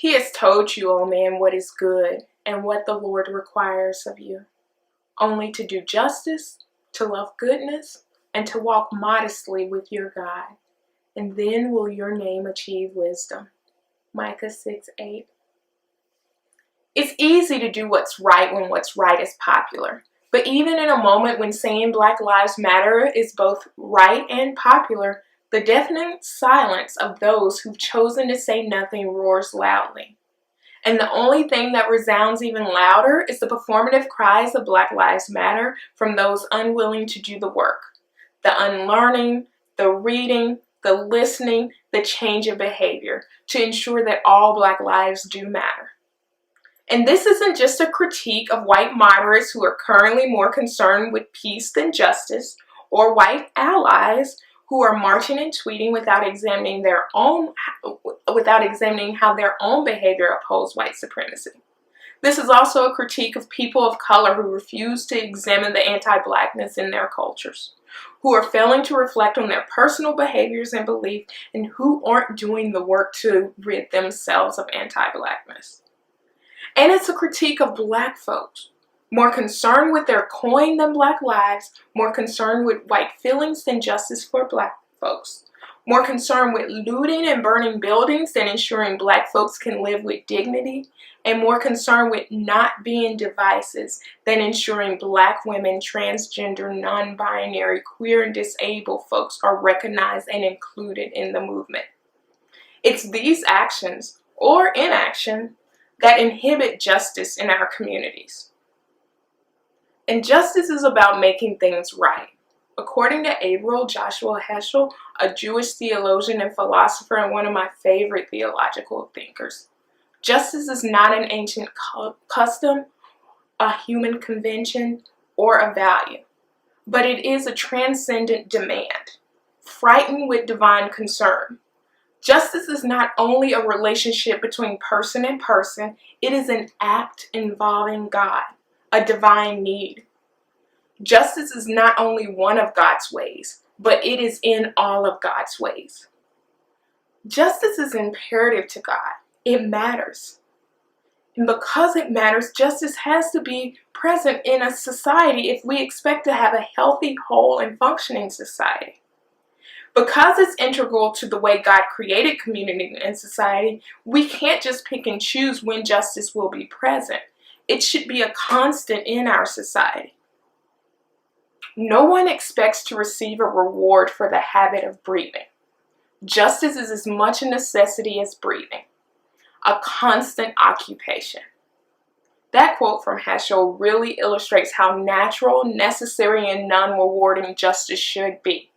He has told you, O man, what is good and what the Lord requires of you, only to do justice, to love goodness, and to walk modestly with your God, and then will your name achieve wisdom. Micah 6:8. It's easy to do what's right when what's right is popular. But even in a moment when saying Black Lives Matter is both right and popular, the deafening silence of those who've chosen to say nothing roars loudly. And the only thing that resounds even louder is the performative cries of Black Lives Matter from those unwilling to do the work. The unlearning, the reading, the listening, the change of behavior to ensure that all Black lives do matter. And this isn't just a critique of white moderates who are currently more concerned with peace than justice, or white allies who are marching and tweeting without examining how their own behavior upholds white supremacy. This is also a critique of people of color who refuse to examine the anti-Blackness in their cultures, who are failing to reflect on their personal behaviors and beliefs, and who aren't doing the work to rid themselves of anti-Blackness. And it's a critique of Black folks, more concerned with their coin than Black lives, more concerned with white feelings than justice for Black folks, more concerned with looting and burning buildings than ensuring Black folks can live with dignity, and more concerned with not being devices than ensuring Black women, transgender, non-binary, queer, and disabled folks are recognized and included in the movement. It's these actions, or inaction, that inhibit justice in our communities. And justice is about making things right. According to Avril Joshua Heschel, a Jewish theologian and philosopher and one of my favorite theological thinkers, justice is not an ancient custom, a human convention, or a value, but it is a transcendent demand, frightened with divine concern. Justice is not only a relationship between person and person, it is an act involving God, a divine need. Justice is not only one of God's ways, but it is in all of God's ways. Justice is imperative to God. It matters. And because it matters, justice has to be present in a society if we expect to have a healthy, whole, and functioning society. Because it's integral to the way God created community and society, we can't just pick and choose when justice will be present. It should be a constant in our society. No one expects to receive a reward for the habit of breathing. Justice is as much a necessity as breathing, a constant occupation. That quote from Heschel really illustrates how natural, necessary, and non-rewarding justice should be.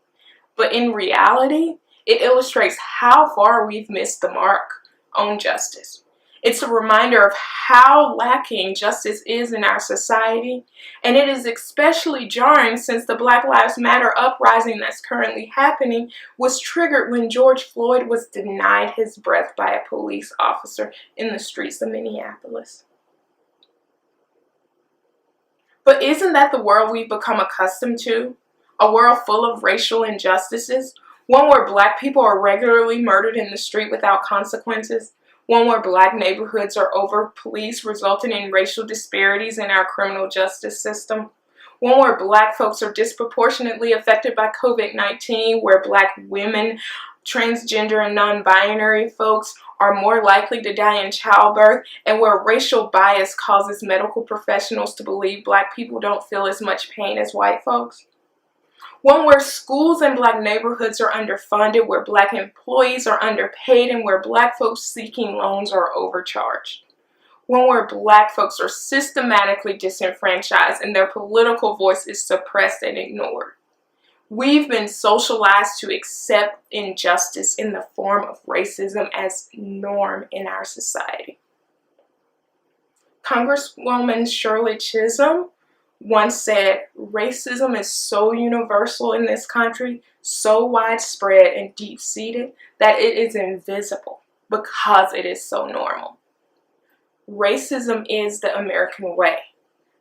But in reality, it illustrates how far we've missed the mark on justice. It's a reminder of how lacking justice is in our society, and it is especially jarring since the Black Lives Matter uprising that's currently happening was triggered when George Floyd was denied his breath by a police officer in the streets of Minneapolis. But isn't that the world we've become accustomed to? A world full of racial injustices, one where Black people are regularly murdered in the street without consequences, one where Black neighborhoods are over-policed, resulting in racial disparities in our criminal justice system, one where Black folks are disproportionately affected by COVID-19, where Black women, transgender, and non-binary folks are more likely to die in childbirth, and where racial bias causes medical professionals to believe Black people don't feel as much pain as white folks. One where schools in Black neighborhoods are underfunded, where Black employees are underpaid, and where Black folks seeking loans are overcharged. One where Black folks are systematically disenfranchised and their political voice is suppressed and ignored. We've been socialized to accept injustice in the form of racism as norm in our society. Congresswoman Shirley Chisholm once said, racism is so universal in this country, so widespread and deep-seated, that it is invisible because it is so normal. Racism is the American way,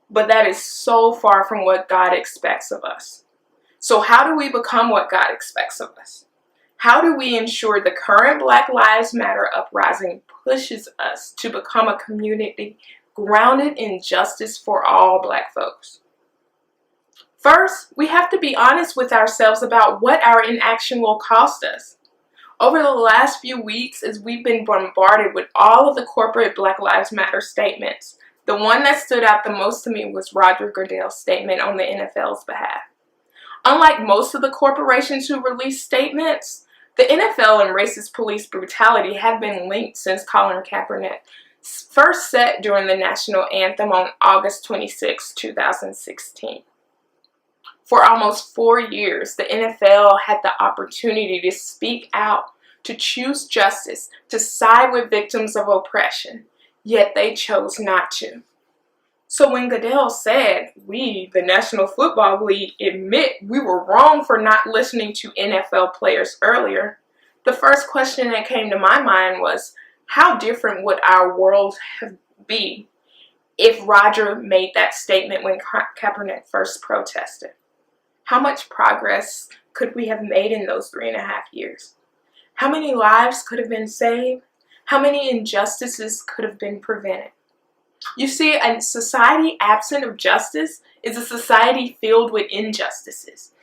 but that is so far from what God expects of us. So how do we become what God expects of us? How do we ensure the current Black Lives Matter uprising pushes us to become a community grounded in justice for all Black folks? First, we have to be honest with ourselves about what our inaction will cost us. Over the last few weeks, as we've been bombarded with all of the corporate Black Lives Matter statements, the one that stood out the most to me was Roger Goodell's statement on the NFL's behalf. Unlike most of the corporations who release statements, the NFL and racist police brutality have been linked since Colin Kaepernick first said during the national anthem on August 26, 2016. For almost 4 years, the NFL had the opportunity to speak out, to choose justice, to side with victims of oppression, yet they chose not to. So when Goodell said, "We, the National Football League, admit we were wrong for not listening to NFL players earlier," the first question that came to my mind was, how different would our world be if Roger made that statement when Kaepernick first protested? How much progress could we have made in those 3.5 years? How many lives could have been saved? How many injustices could have been prevented? You see, a society absent of justice is a society filled with injustices.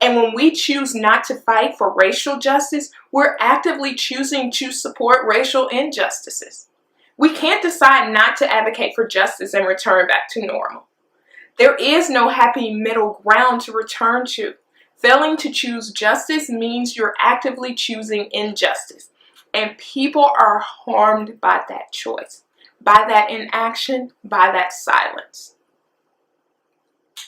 And when we choose not to fight for racial justice, we're actively choosing to support racial injustices. We can't decide not to advocate for justice and return back to normal. There is no happy middle ground to return to. Failing to choose justice means you're actively choosing injustice. And people are harmed by that choice, by that inaction, by that silence.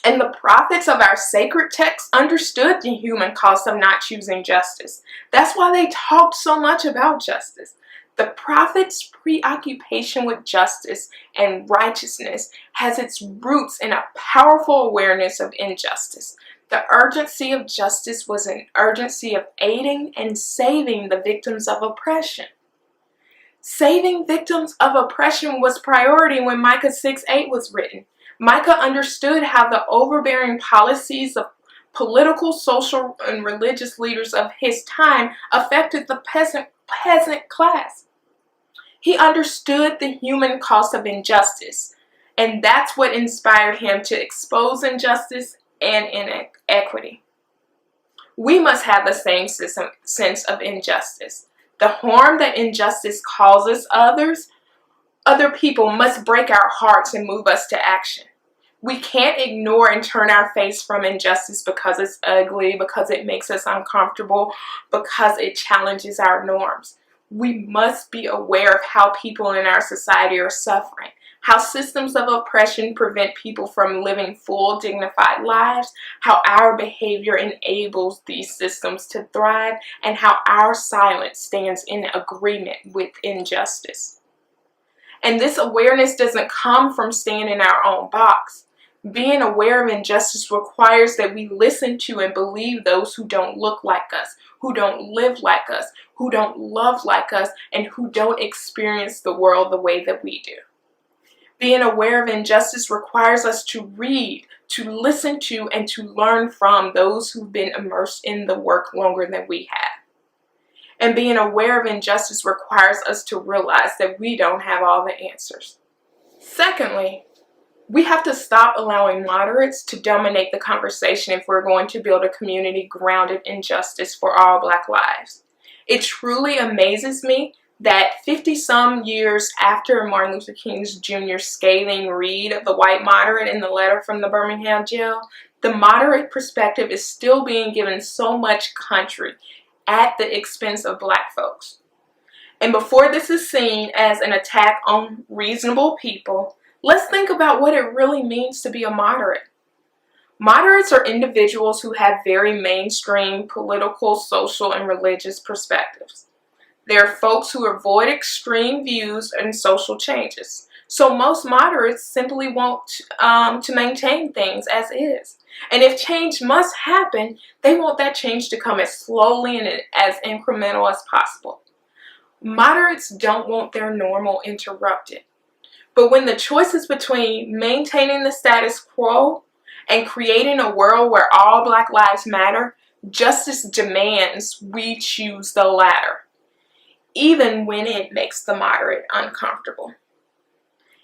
And the prophets of our sacred texts understood the human cost of not choosing justice. That's why they talked so much about justice. The prophets' preoccupation with justice and righteousness has its roots in a powerful awareness of injustice. The urgency of justice was an urgency of aiding and saving the victims of oppression. Saving victims of oppression was priority when Micah 6:8 was written. Micah understood how the overbearing policies of political, social, and religious leaders of his time affected the peasant class. He understood the human cost of injustice, and that's what inspired him to expose injustice and inequity. We must have the same sense of injustice. The harm that injustice causes other people must break our hearts and move us to action. We can't ignore and turn our face from injustice because it's ugly, because it makes us uncomfortable, because it challenges our norms. We must be aware of how people in our society are suffering, how systems of oppression prevent people from living full, dignified lives, how our behavior enables these systems to thrive, and how our silence stands in agreement with injustice. And this awareness doesn't come from staying in our own box. Being aware of injustice requires that we listen to and believe those who don't look like us, who don't live like us, who don't love like us, and who don't experience the world the way that we do. Being aware of injustice requires us to read, to listen to, and to learn from those who've been immersed in the work longer than we have. And being aware of injustice requires us to realize that we don't have all the answers. Secondly, we have to stop allowing moderates to dominate the conversation if we're going to build a community grounded in justice for all Black lives. It truly amazes me that 50-some years after Martin Luther King Jr.'s scathing read of the white moderate in the letter from the Birmingham jail, the moderate perspective is still being given so much country at the expense of Black folks. And before this is seen as an attack on reasonable people, let's think about what it really means to be a moderate. Moderates are individuals who have very mainstream political, social, and religious perspectives. They're folks who avoid extreme views and social changes. So most moderates simply want to maintain things as is. And if change must happen, they want that change to come as slowly and as incremental as possible. Moderates don't want their normal interrupted. But when the choice is between maintaining the status quo and creating a world where all Black lives matter, Justice demands we choose the latter, even when it makes the moderate uncomfortable.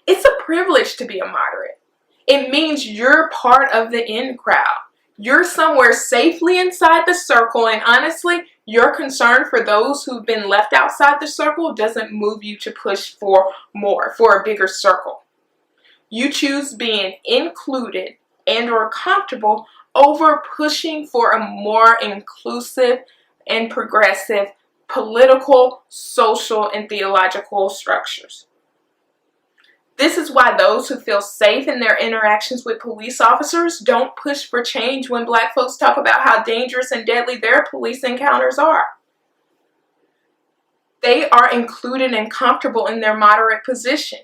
It's a privilege to be a moderate. It means you're part of the in crowd. You're somewhere safely inside the circle, and honestly, your concern for those who've been left outside the circle doesn't move you to push for more, for a bigger circle. You choose being included and or comfortable over pushing for a more inclusive and progressive political, social, and theological structures. This is why those who feel safe in their interactions with police officers don't push for change when Black folks talk about how dangerous and deadly their police encounters are. They are included and comfortable in their moderate position.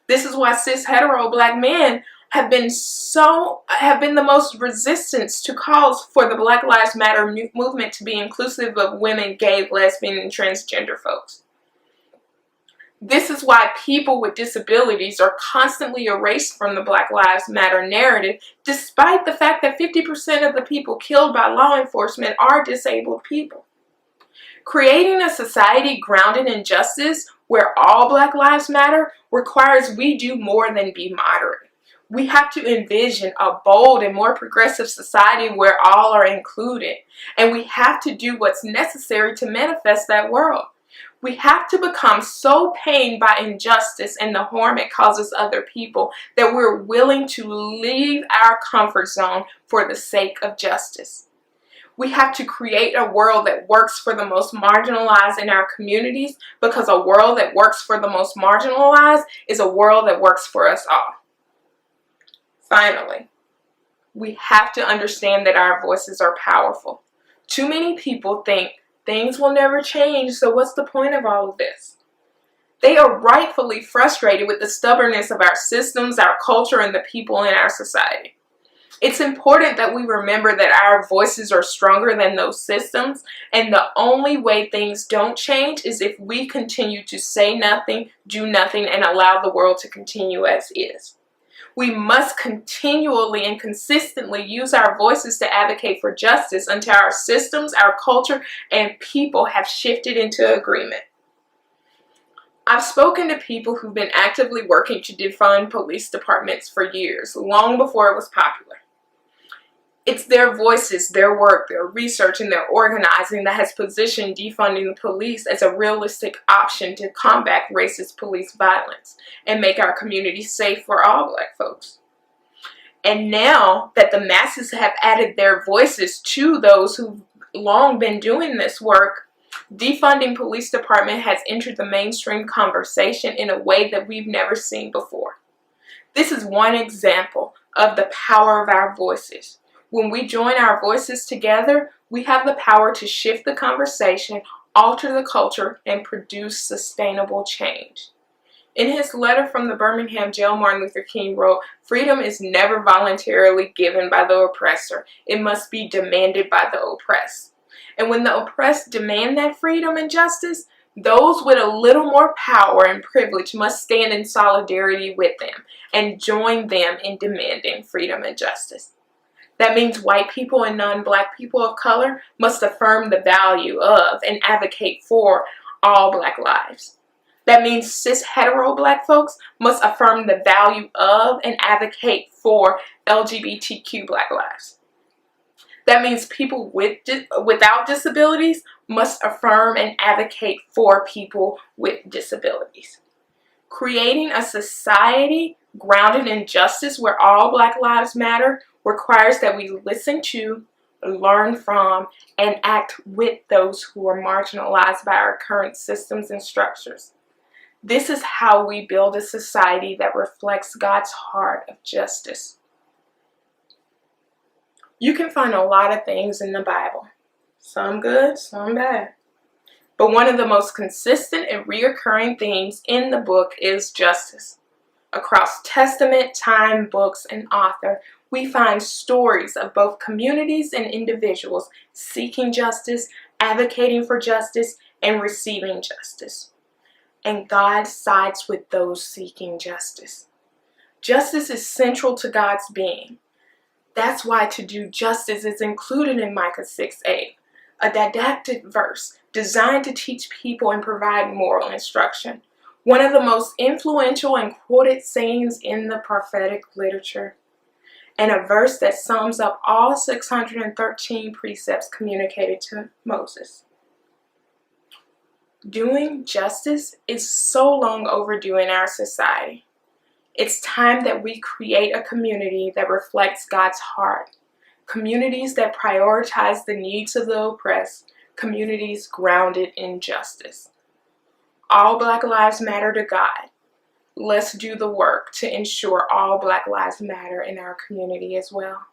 This is why cis hetero Black men have been the most resistance to calls for the Black Lives Matter movement to be inclusive of women, gay, lesbian, and transgender folks. This is why people with disabilities are constantly erased from the Black Lives Matter narrative, despite the fact that 50% of the people killed by law enforcement are disabled people. Creating a society grounded in justice where all Black lives matter requires we do more than be moderate. We have to envision a bold and more progressive society where all are included, and we have to do what's necessary to manifest that world. We have to become so pained by injustice and the harm it causes other people that we're willing to leave our comfort zone for the sake of justice. We have to create a world that works for the most marginalized in our communities, because a world that works for the most marginalized is a world that works for us all. Finally, we have to understand that our voices are powerful. Too many people think things will never change, so what's the point of all of this? They are rightfully frustrated with the stubbornness of our systems, our culture, and the people in our society. It's important that we remember that our voices are stronger than those systems, and the only way things don't change is if we continue to say nothing, do nothing, and allow the world to continue as is. We must continually and consistently use our voices to advocate for justice until our systems, our culture, and people have shifted into agreement. I've spoken to people who've been actively working to defund police departments for years, long before it was popular. It's their voices, their work, their research, and their organizing that has positioned defunding the police as a realistic option to combat racist police violence and make our community safe for all Black folks. And now that the masses have added their voices to those who've long been doing this work, defunding police department has entered the mainstream conversation in a way that we've never seen before. This is one example of the power of our voices. When we join our voices together, we have the power to shift the conversation, alter the culture, and produce sustainable change. In his letter from the Birmingham jail, Martin Luther King wrote, "Freedom is never voluntarily given by the oppressor. It must be demanded by the oppressed." And when the oppressed demand that freedom and justice, those with a little more power and privilege must stand in solidarity with them and join them in demanding freedom and justice. That means white people and non-Black people of color must affirm the value of and advocate for all Black lives. That means cis hetero Black folks must affirm the value of and advocate for LGBTQ Black lives. That means people without disabilities must affirm and advocate for people with disabilities. Creating a society grounded in justice where all Black lives matter requires that we listen to, learn from, and act with those who are marginalized by our current systems and structures. This is how we build a society that reflects God's heart of justice. You can find a lot of things in the Bible, some good, some bad. But one of the most consistent and reoccurring themes in the book is justice. Across testament, time, books, and author, we find stories of both communities and individuals seeking justice, advocating for justice, and receiving justice. And God sides with those seeking justice. Justice is central to God's being. That's why to do justice is included in Micah 6:8, a didactic verse designed to teach people and provide moral instruction. One of the most influential and quoted sayings in the prophetic literature, and a verse that sums up all 613 precepts communicated to Moses. Doing justice is so long overdue in our society. It's time that we create a community that reflects God's heart, communities that prioritize the needs of the oppressed, communities grounded in justice. All Black lives matter to God. Let's do the work to ensure all Black lives matter in our community as well.